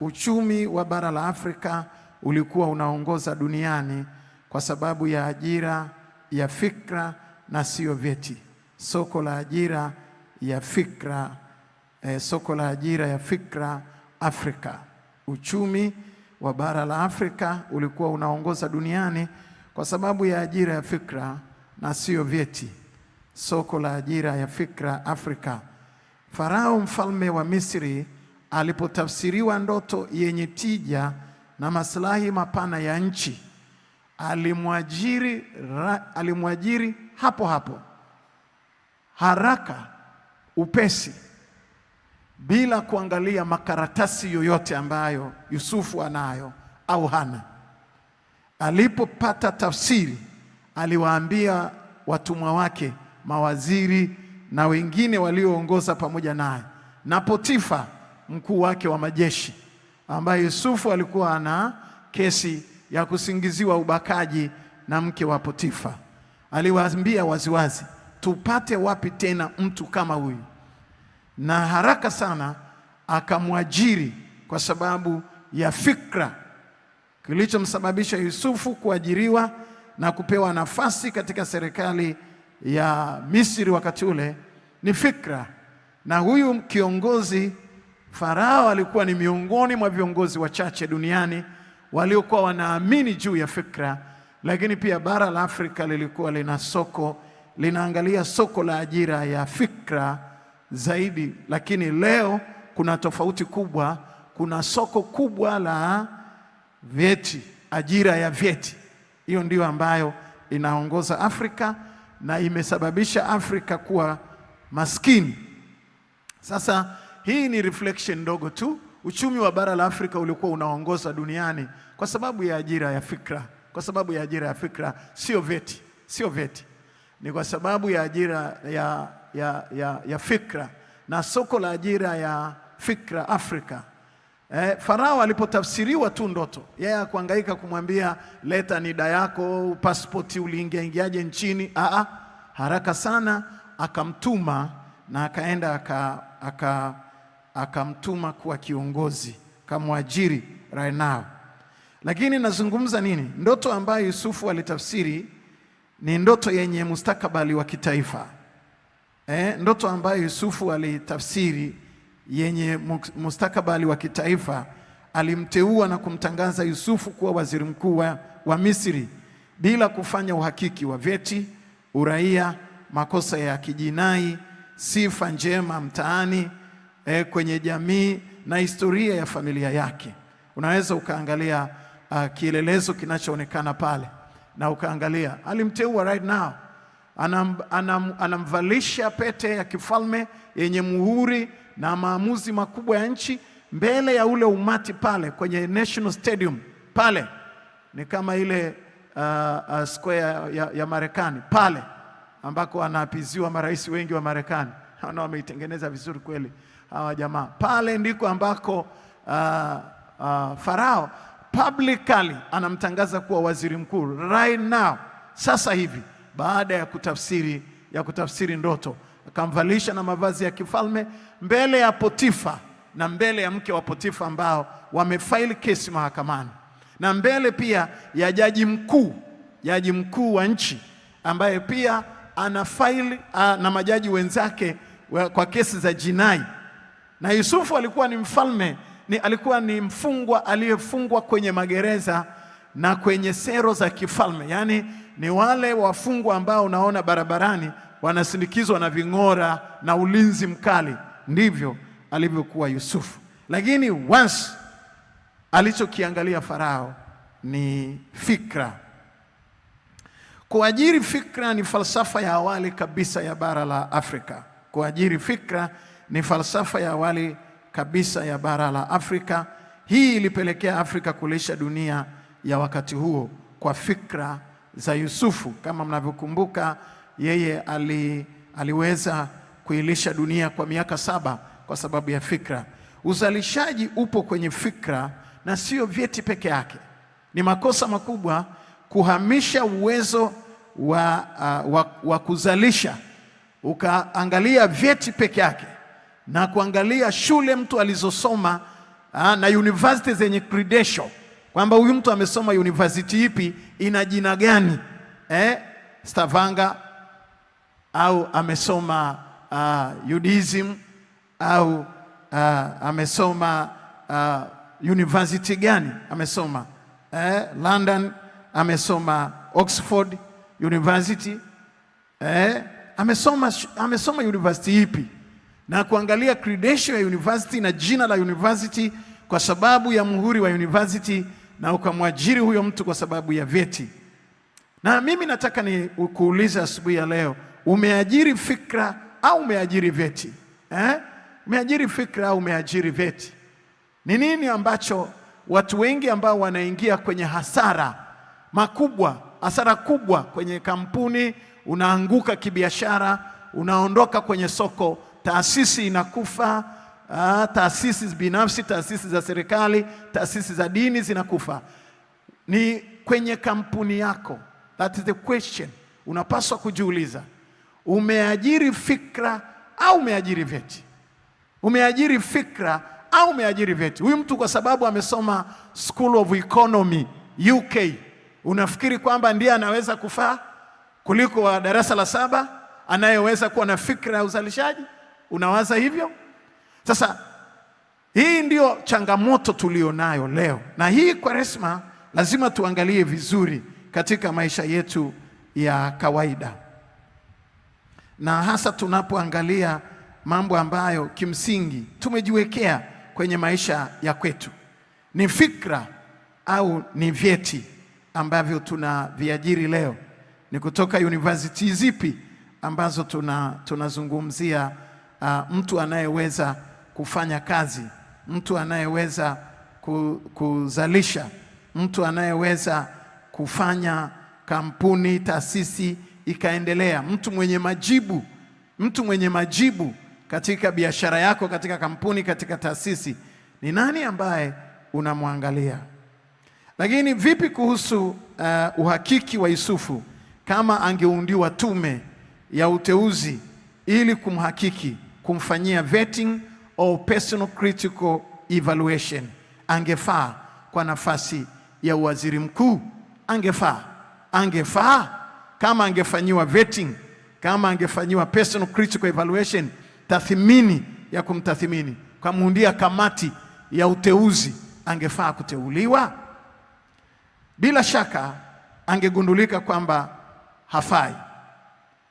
uchumi wa bara la Afrika ulikuwa unaongoza duniani kwa sababu ya ajira ya fikra na sio vyeti. Soko la ajira ya fikra, soko la ajira ya fikra Afrika. Uchumi wa bara la Afrika ulikuwa unaongoza duniani kwa sababu ya ajira ya fikra na sio vyeti. Soko la ajira ya fikra Afrika. Farao mfalme wa Misri alipotafsiriwa ndoto yenye tija na maslahi mapana ya nchi, alimwajiri hapo hapo, haraka, upesi, bila kuangalia makaratasi yoyote ambayo Yusufu anayo au hana. Alipopata tafsiri, aliwaambia watumwa wake, mawaziri na wengine walioongoza pamoja naye, na Potifa mkuu wake wa majeshi, ambaye Yusufu alikuwa ana kesi ya kusingiziwa ubakaji na mke wa Potifa. Aliwaambia waziwazi, tupate wapi tena mtu kama huyu? Na haraka sana akamwajiri kwa sababu ya fikra. Kilichomsababisha Yusufu kuajiriwa na kupewa nafasi katika serikali ya Misri wakati ule ni fikra. Na huyu kiongozi Farao alikuwa ni miongoni mwa viongozi wachache duniani waliokuwa wanaamini juu ya fikra. Lakini pia bara la Afrika lilikuwa linaangalia soko la ajira ya fikra zaidi. Lakini leo kuna tofauti kubwa, kuna soko kubwa la vyeti, ajira ya vyeti. Hiyo ndio ambayo inaongoza Afrika na imesababisha Afrika kuwa maskini. Sasa hii ni reflection ndogo tu. Uchumi wa bara la Afrika ulikuwa unaongoza duniani kwa sababu ya ajira ya fikra. Kwa sababu ya ajira ya fikra, sio vyeti, sio vyeti. Ni kwa sababu ya ajira ya fikra na soko la ajira ya fikra Afrika. Farao alipotafsiriwa tu ndoto, yeye hakuhangaika kumwambia leta NIDA yako, pasipoti uliingiaje nchini. Haraka sana akamtuma na akaenda akamtuma kuwa kiongozi, kamwajiri right now. Lakini nazungumza nini? Ndoto ambayo Yusufu alitafsiri ni ndoto yenye mustakabali wa kitaifa. Ndoto ambayo Yusufu alitafsiri yenye mustakabali wa kitaifa. Alimteua na kumtangaza Yusufu kuwa waziri mkuu wa Misri bila kufanya uhakiki wa vyeti, uraia, makosa ya kijinai, sifa njema mtaani, kwenye jamii na historia ya familia yake. Unaweza ukaangalia kielelezo kinachoonekana pale na ukaangalia alimteua right now. Anamvalisha pete ya kifalme yenye muhuri na maamuzi makubwa ya nchi mbele ya ule umati pale kwenye National Stadium pale. Ni kama ile square ya Marekani pale ambako anaapiziwa marais wengi wa Marekani. Hao wameitengeneza vizuri kweli hawa jamaa. Pale ndiko ambako Farao publicly anamtangaza kuwa waziri mkuu right now, sasa hivi, baada ya kutafsiri ndoto. Akamvalisha na mavazi ya kifalme mbele ya Potifa na mbele ya mke wa Potifa ambao wamefaili kesi mahakamani, na mbele pia ya jaji mkuu wa nchi ambaye pia ana faili na majaji wenzake kwa kesi za jinai. Na Yusufu alikuwa ni mfalme, alikuwa ni mfungwa aliyefungwa kwenye magereza na kwenye sero za kifalme. Yani ni wale wafungwa ambao unaona barabarani wanasindikizwa na ving'ora na ulinzi mkali. Ndivyo alivyokuwa Yusufu. Lakini once alichokiangalia Farao ni fikra. Kuajiri fikra ni falsafa ya awali kabisa ya bara la Afrika. Kuajiri fikra ni falsafa ya awali kabisa ya bara la Afrika. Hii ilipelekea Afrika kulisha dunia ya wakati huo kwa fikra za Yusufu. Kama mnavyokumbuka, yeye aliweza kuilisha dunia kwa miaka 7 kwa sababu ya fikra. Uzalishaji upo kwenye fikra na sio vyeti peke yake. Ni makosa makubwa kuhamisha uwezo wa kuzalisha ukaangalia vyeti peke yake na kuangalia shule mtu alizosoma na university zenye credential, kwamba huyu mtu amesoma university ipi, ina jina gani, Stavanger au amesoma UDSM au amesoma university gani amesoma, London, amesoma Oxford University, amesoma university ipi, na kuangalia credential ya university na jina la university kwa sababu ya muhuri wa university, na ukamwajiri huyo mtu kwa sababu ya vyeti. Na mimi nataka ni kuuliza asubuhi ya leo, umeajiri fikra au umeajiri vyeti? Umeajiri fikra au umeajiri vyeti? Ni nini ambacho watu wengi ambao wanaingia kwenye hasara kubwa kwenye kampuni, unaanguka kibiashara, unaondoka kwenye soko, taasisi inakufa, taasisi binafsi, taasisi za serikali, taasisi za dini zinakufa, ni kwenye kampuni yako. That is the question unapaswa kujiuliza. Umeajiri fikra au umeajiri vyeti? Umeajiri fikra au umeajiri vyeti? Huyu mtu kwa sababu amesoma School of Economy UK, unafikiri kwamba ndiye anaweza kufaa kuliko wa darasa la 7 anayeweza kuwa na fikra ya uzalishaji? Unawaza hivyo? Sasa hii ndio changamoto tulionayo leo, na hii Kwaresma lazima tuangalie vizuri katika maisha yetu ya kawaida, na hasa tunapoangalia mambo ambayo kimsingi tumejiwekea kwenye maisha ya kwetu. Ni fikra au ni vyeti ambavyo tunaviajiri leo? Ni kutoka university zipi ambazo tunazungumzia mtu anayeweza kufanya kazi, mtu anayeweza kuzalisha, mtu anayeweza kufanya kampuni, taasisi ikaendelea, mtu mwenye majibu katika biashara yako, katika kampuni, katika taasisi. Ni nani ambaye unamwangalia? Lakini vipi kuhusu uhakiki wa Yusufu kama angeundiwa tume ya uteuzi ili kumhakiki, kumfanyia vetting au personal critical evaluation? Angefaa kwa nafasi ya waziri mkuu? Angefaa kama angefanyiwa vetting, kama angefanyiwa personal critical evaluation, tathmini ya kumtathmini, kamuundia kamati ya uteuzi, angefaa kuteuliwa? Bila shaka angegundulika kwamba hafai,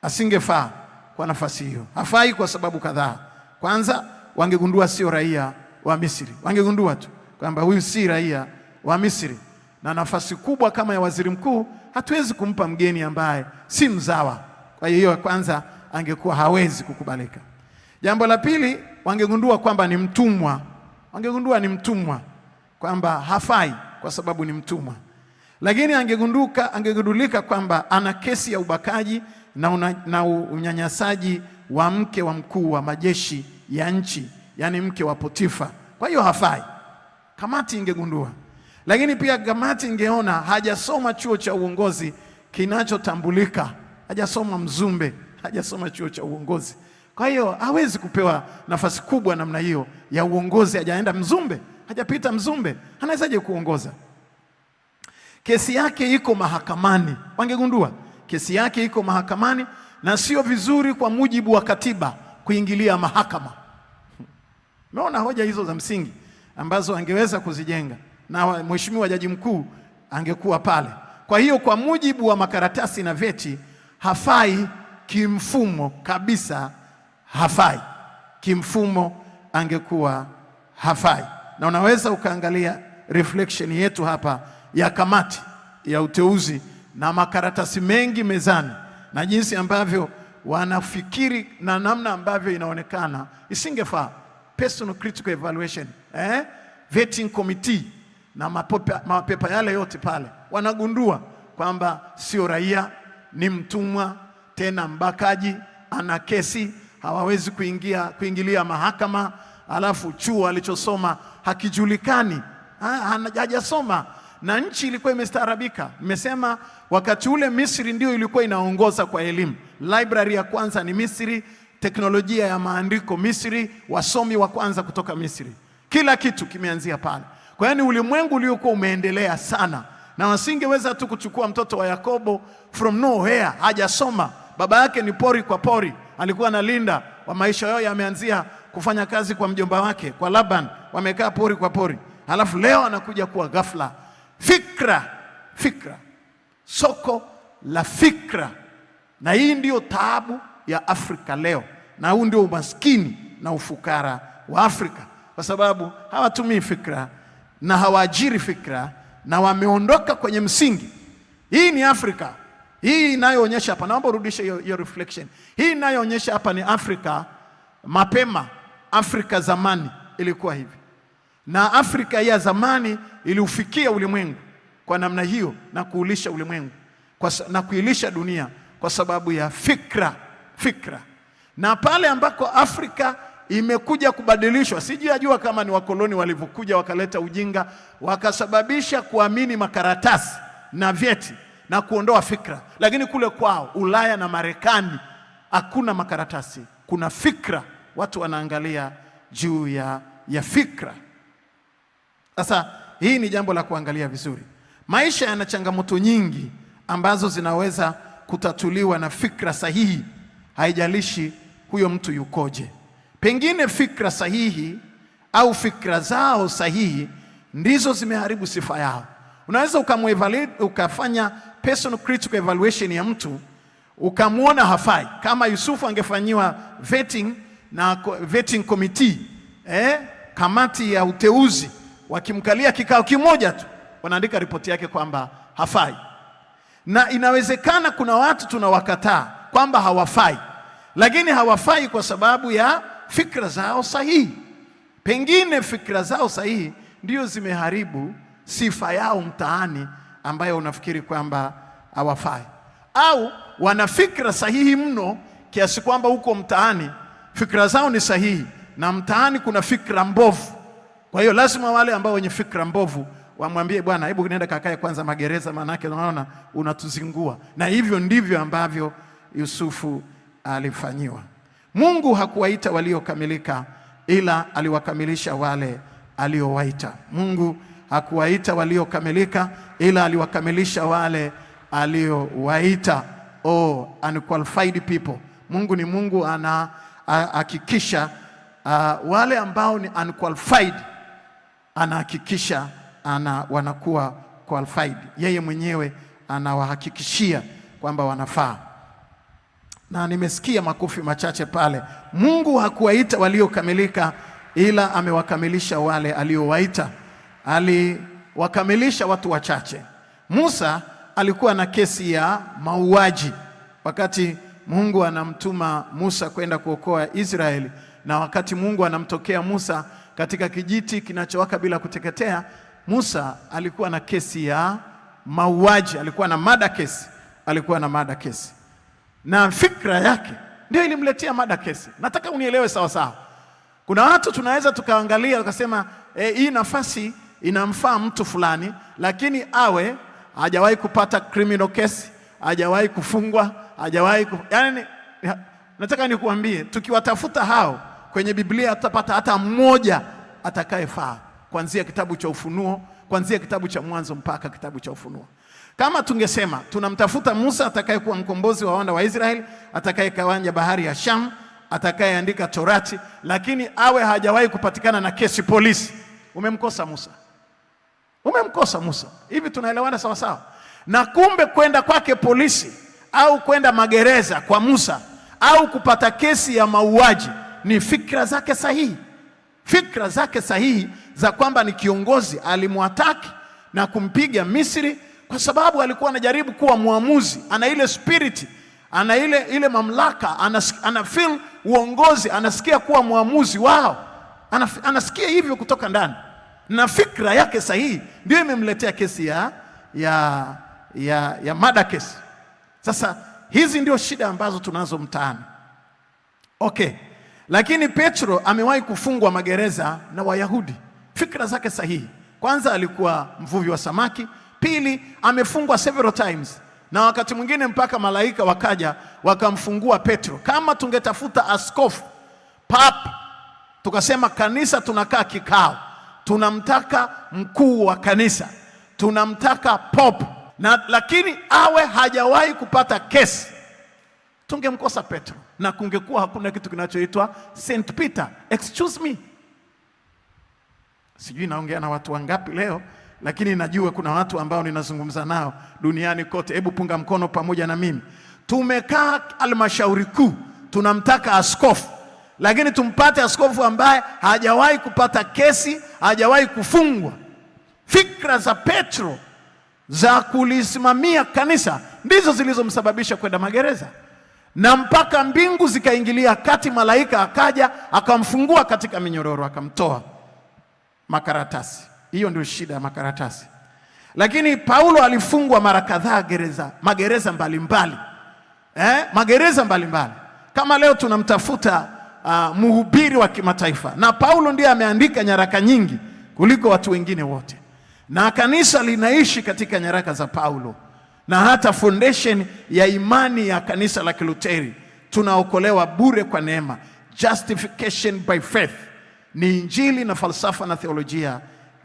asingefaa kwa nafasi hiyo. Hafai kwa sababu kadhaa. Kwanza, wangegundua sio raia wa Misri. Wangegundua tu kwamba huyu si raia wa Misri, na nafasi kubwa kama ya waziri mkuu hatuwezi kumpa mgeni ambaye si mzawa. Kwa hiyo kwanza angekuwa hawezi kukubalika. Jambo la pili, wangegundua kwamba ni mtumwa. Wangegundua ni mtumwa, kwamba hafai kwa sababu ni mtumwa. Lakini angegundulika kwamba ana kesi ya ubakaji na unyanyasaji wa mke wa mkuu wa majeshi ya nchi, yani mke wa Potifa. Kwa hiyo hafai. Kamati ingegundua. Lakini pia kamati ingeona hajasoma chuo cha uongozi kinachotambulika, hajasoma Mzumbe, hajasoma chuo cha uongozi. Kwa hiyo hawezi kupewa nafasi kubwa namna hiyo ya uongozi, hajaenda Mzumbe, hajapita Mzumbe, anawezaje kuongoza? Kesi yake iko mahakamani. Wangegundua kesi yake iko mahakamani, na sio vizuri kwa mujibu wa katiba kuingilia mahakama. Umeona hoja hizo za msingi ambazo angeweza kuzijenga, na mheshimiwa jaji mkuu angekuwa pale. Kwa hiyo kwa mujibu wa makaratasi na vyeti hafai kimfumo kabisa, hafai kimfumo, angekuwa hafai. Na unaweza ukaangalia reflection yetu hapa ya kamati ya uteuzi na makaratasi mengi mezani, na jinsi ambavyo wanafikiri na namna ambavyo inaonekana isingefaa. Personal critical evaluation, vetting committee na mapepa yale yote pale, wanagundua kwamba sio raia, ni mtumwa, tena mbakaji, ana kesi, hawawezi kuingilia mahakama. Alafu chuo alichosoma hakijulikani, hajasoma, na nchi ilikuwa imestaarabika. Nimesema wakati ule Misri ndio ilikuwa inaongoza kwa elimu. Library ya kwanza ni Misri, teknolojia ya maandiko Misri, wasomi wa kwanza kutoka Misri. Kila kitu kimeanzia pale. Kwa hiyo ni ulimwengu uliokuwa umeendelea sana, na wasingeweza tu kuchukua mtoto wa Yakobo from nowhere, hajasoma, baba yake ni pori kwa pori, alikuwa analinda, wa maisha yao yameanzia kufanya kazi kwa mjomba wake, kwa Laban, wamekaa pori kwa pori, halafu leo anakuja kuwa ghafla. Fikra, soko la fikra. Na hii ndio taabu ya Afrika leo, na huu ndio umaskini na ufukara wa Afrika, kwa sababu hawatumii fikra na hawaajiri fikra na wameondoka kwenye msingi. Hii ni Afrika. Hii inayoonyesha hapa, naomba urudishe hiyo reflection. Hii inayoonyesha hapa ni Afrika mapema. Afrika zamani ilikuwa hivi, na Afrika ya zamani iliufikia ulimwengu kwa namna hiyo na kuulisha ulimwengu na kuilisha dunia kwa sababu ya fikra. Na pale ambako Afrika imekuja kubadilishwa, sijajua kama ni wakoloni walivyokuja wakaleta ujinga, wakasababisha kuamini makaratasi na vyeti na kuondoa fikra. Lakini kule kwao Ulaya na Marekani hakuna makaratasi, kuna fikra. Watu wanaangalia juu ya fikra. Sasa hii ni jambo la kuangalia vizuri. Maisha yana changamoto nyingi ambazo zinaweza kutatuliwa na fikra sahihi, haijalishi huyo mtu yukoje. Pengine fikra sahihi au fikra zao sahihi ndizo zimeharibu sifa yao. Unaweza ukafanya personal critical evaluation ya mtu, ukamwona hafai. Kama Yusufu angefanyiwa vetting committee, kamati ya uteuzi, wakimkalia kikao kimoja tu, wanaandika ripoti yake kwamba hafai. Na inawezekana kuna watu tunawakataa kwamba hawafai, lakini hawafai kwa sababu ya fikra zao sahihi. Pengine fikra zao sahihi ndio zimeharibu sifa yao mtaani, ambayo unafikiri kwamba hawafai. Au wana fikra sahihi mno kiasi kwamba huko mtaani fikra zao ni sahihi na mtaani kuna fikra mbovu. Kwa hiyo lazima wale ambao wenye fikra mbovu wamwambie, bwana, hebu nenda kakae kwanza magereza, manake unaona unatuzingua. Na hivyo ndivyo ambavyo Yusufu alifanyiwa. Mungu hakuwaita waliokamilika, ila aliwakamilisha wale aliowaita. Mungu hakuwaita waliokamilika, ila aliwakamilisha wale aliowaita. Unqualified people. Mungu ni Mungu anahakikisha wale ambao ni unqualified, anahakikisha wanakuwa qualified. Yeye mwenyewe anawahakikishia kwamba wanafaa. Na nimesikia makofi machache pale. Mungu hakuwaita waliokamilika, ila amewakamilisha wale aliowaita. Aliwakamilisha watu wachache. Musa alikuwa na kesi ya mauaji wakati Mungu anamtuma Musa kwenda kuokoa Israeli, na wakati Mungu anamtokea Musa katika kijiti kinachowaka bila kuteketea, Musa alikuwa na kesi ya mauaji, alikuwa na mada kesi. Na fikra yake ndio ilimletea mada kesi. Nataka unielewe sawa sawa. Kuna watu tunaweza tukaangalia tukasema, hii nafasi inamfaa mtu fulani, lakini awe hajawahi kupata criminal case, hajawahi kufungwa, yani nataka nikuambie, tukiwatafuta hao kwenye Biblia tutapata hata mmoja atakayefaa, kuanzia kitabu cha Ufunuo, kuanzia kitabu cha Mwanzo mpaka kitabu cha Ufunuo. Kama tungesema tunamtafuta Musa atakayekuwa mkombozi wa wana wa Israeli, atakayekawanya bahari ya Sham, atakayeandika Torati, lakini awe hajawahi kupatikana na kesi polisi, umemkosa Musa. Hivi tunaelewana sawa sawa? Na kumbe kwenda kwake polisi au kwenda magereza kwa Musa au kupata kesi ya mauaji ni fikra zake sahihi za kwamba ni kiongozi. Alimwataki na kumpiga Misri kwa sababu alikuwa anajaribu kuwa muamuzi. Ana ile spirit, ana ile mamlaka, ana feel uongozi, anasikia kuwa muamuzi wao, anasikia hivyo kutoka ndani, na fikra yake sahihi ndio imemletea kesi ya mada kesi. Sasa hizi ndio shida ambazo tunazo mtaani. Okay. Lakini Petro amewahi kufungwa magereza na Wayahudi. Fikra zake sahihi. Kwanza alikuwa mvuvi wa samaki, pili amefungwa several times, na wakati mwingine mpaka malaika wakaja wakamfungua Petro. Kama tungetafuta askofu, pap, tukasema kanisa tunakaa kikao, tunamtaka mkuu wa kanisa, tunamtaka pope, lakini awe hajawahi kupata kesi, tungemkosa Petro na kungekuwa hakuna kitu kinachoitwa St. Peter. Excuse me. Sijui naongea na watu wangapi leo, lakini najua kuna watu ambao ninazungumza nao duniani kote. Hebu punga mkono pamoja na mimi. Tumekaa halmashauri kuu, tunamtaka askofu, lakini tumpate askofu ambaye hajawahi kupata kesi, hajawahi kufungwa. Fikra za Petro za kulisimamia kanisa ndizo zilizomsababisha kwenda magereza, na mpaka mbingu zikaingilia kati, malaika akaja akamfungua katika minyororo, akamtoa makaratasi. Hiyo ndio shida ya makaratasi. Lakini Paulo alifungwa mara kadhaa magereza mbalimbali. Magereza mbalimbali. Kama leo tunamtafuta mhubiri wa kimataifa, na Paulo ndiye ameandika nyaraka nyingi kuliko watu wengine wote, na kanisa linaishi katika nyaraka za Paulo, na hata foundation ya imani ya kanisa la Kiluteri, tunaokolewa bure kwa neema, justification by faith, ni injili na falsafa na theolojia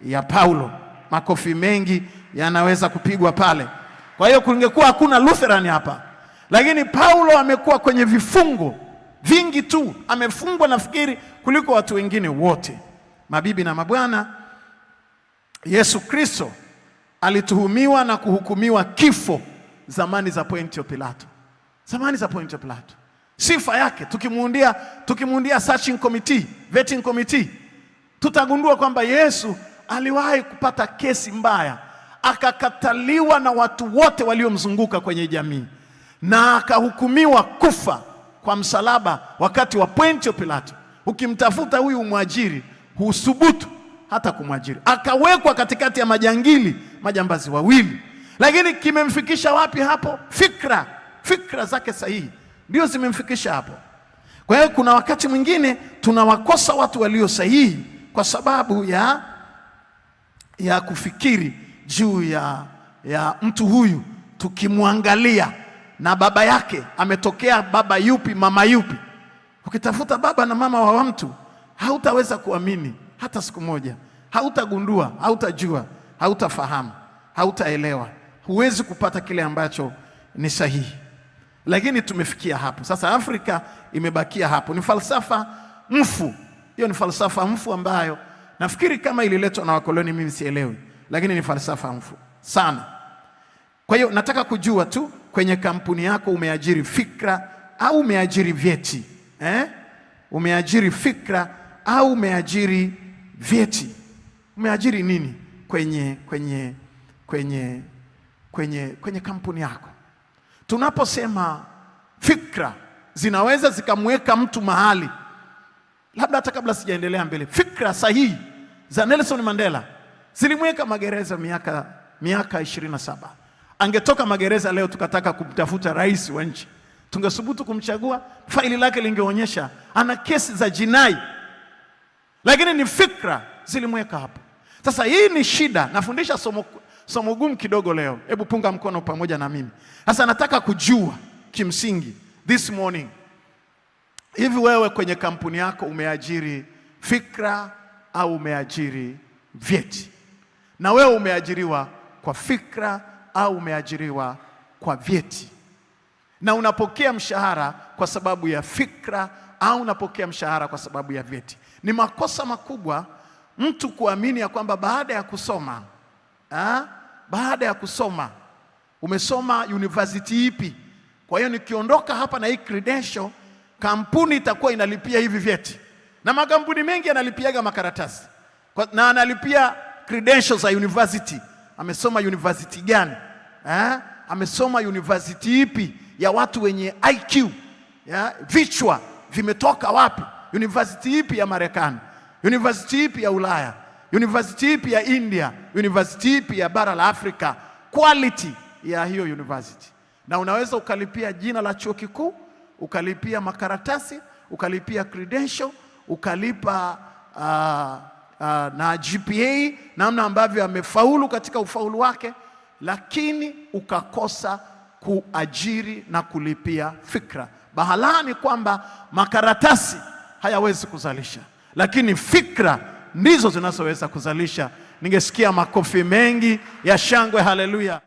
ya Paulo. Makofi mengi yanaweza kupigwa pale. Kwa hiyo kungekuwa hakuna Lutheran hapa, lakini Paulo amekuwa kwenye vifungo vingi tu, amefungwa nafikiri kuliko watu wengine wote. Mabibi na mabwana, Yesu Kristo alituhumiwa na kuhukumiwa kifo zamani za Pontio Pilato. Zamani za Pontio Pilato. Sifa yake tukimuundia searching committee, vetting committee, tutagundua kwamba Yesu aliwahi kupata kesi mbaya, akakataliwa na watu wote waliomzunguka kwenye jamii, na akahukumiwa kufa kwa msalaba wakati wa Pontio Pilato. Ukimtafuta huyu mwajiri, husubutu hata kumwajiri. Akawekwa katikati ya majambazi wawili. Lakini kimemfikisha wapi hapo? Fikra zake sahihi ndio zimemfikisha hapo. Kwa hiyo kuna wakati mwingine tunawakosa watu walio sahihi kwa sababu ya kufikiri juu ya mtu huyu, tukimwangalia na baba yake ametokea baba yupi, mama yupi. Ukitafuta baba na mama wa mtu, hautaweza kuamini hata siku moja. Hautagundua, hautajua, hautafahamu, hautaelewa, huwezi kupata kile ambacho ni sahihi. Lakini tumefikia hapo. Sasa Afrika imebakia hapo. Ni falsafa mfu. Hiyo ni falsafa mfu ambayo nafikiri kama ililetwa na wakoloni, mimi sielewi, lakini ni falsafa mfu sana. Kwa hiyo nataka kujua tu, kwenye kampuni yako umeajiri fikra au umeajiri vyeti? Umeajiri fikra au umeajiri vyeti? Umeajiri nini kwenye kampuni yako? Tunaposema fikra zinaweza zikamweka mtu mahali, labda hata kabla sijaendelea mbele, fikra sahihi za Nelson Mandela zilimweka magereza miaka 27. Angetoka magereza leo tukataka kumtafuta rais wa nchi, tungesubutu kumchagua? Faili lake lingeonyesha ana kesi za jinai, lakini ni fikra zilimweka hapo. Sasa hii ni shida. Nafundisha somo gumu kidogo leo. Hebu punga mkono pamoja na mimi. Sasa nataka kujua kimsingi this morning, hivi wewe kwenye kampuni yako umeajiri fikra au umeajiri vyeti? Na wewe umeajiriwa kwa fikra au umeajiriwa kwa vyeti? Na unapokea mshahara kwa sababu ya fikra au unapokea mshahara kwa sababu ya vyeti? Ni makosa makubwa mtu kuamini ya kwamba baada ya kusoma umesoma university ipi, kwa hiyo nikiondoka hapa na hii credential, kampuni itakuwa inalipia hivi vyeti. Na makampuni mengi yanalipiaga makaratasi na analipia credentials za university. Amesoma university gani? Amesoma university ipi ya watu wenye IQ? Vichwa vimetoka wapi? University ipi ya Marekani? University ipi ya Ulaya? University ipi ya India? University ipi ya bara la Afrika? Quality ya hiyo university. Na unaweza ukalipia jina la chuo kikuu, ukalipia makaratasi, ukalipia credential, ukalipa na GPA, namna ambavyo amefaulu katika ufaulu wake, lakini ukakosa kuajiri na kulipia fikra. Bahala ni kwamba makaratasi hayawezi kuzalisha, lakini fikra ndizo zinazoweza kuzalisha. Ningesikia makofi mengi ya shangwe, haleluya.